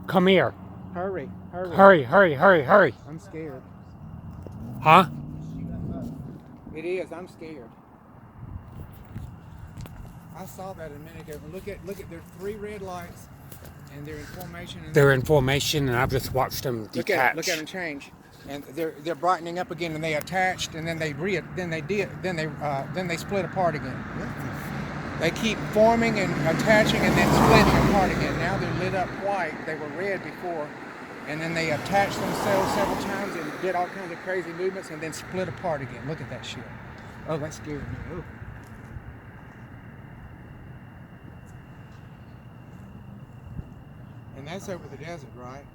Come here. Hurry, hurry. Hurry, hurry, hurry, hurry. I'm scared. Huh? It is, I'm scared. I saw that a minute ago. Look at, there's 3 red lights, and they're in formation. And They're in formation, and I've just watched them detach. Look at them change, and they're brightening up again, and they attached, and then they split apart again. They keep forming and attaching, and then splitting apart again. Now they're lit up white. They were red before, and then they attached themselves several times and did all kinds of crazy movements, and then split apart again. Look at that shit. Oh, that scared me. Oh. And that's over the desert, right?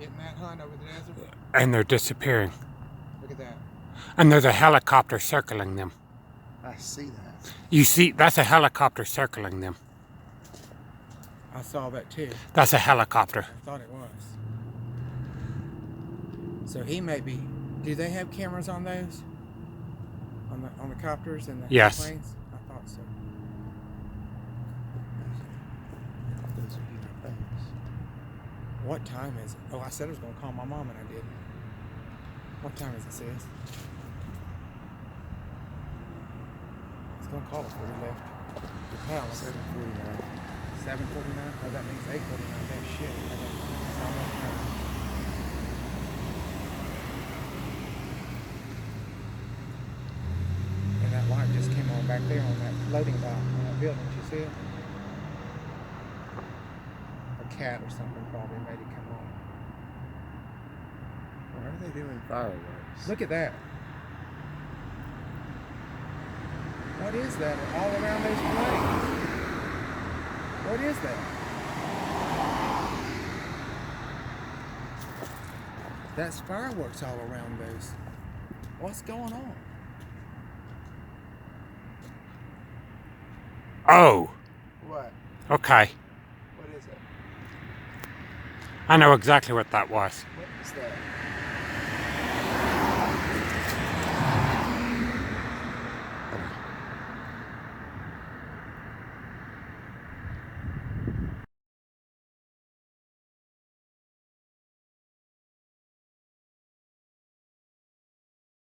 Isn't that hunt over the desert? And they're disappearing. Look at that. And there's a helicopter circling them. I see that. You see, that's a helicopter circling them. I saw that too. That's a helicopter. I thought it was. So he may be. Do they have cameras on those? On the copters and the Yes. planes? I thought so. Those are human beings. What time is it? Oh, I said I was going to call my mom and I didn't. What time is it, sis? I was going to call us before we left the palace. 7:49. 7:49? Oh, that means 8:49. That shit. That's almost time. And that light just came on back there on that loading dock on that building. Did you see it? A cat or something probably made it come on. Why are they doing fireworks? Look at that. What is that all around those planes? What is that? That's fireworks all around those. What's going on? Oh, What? okay. What is it? I know exactly what that was. What is that?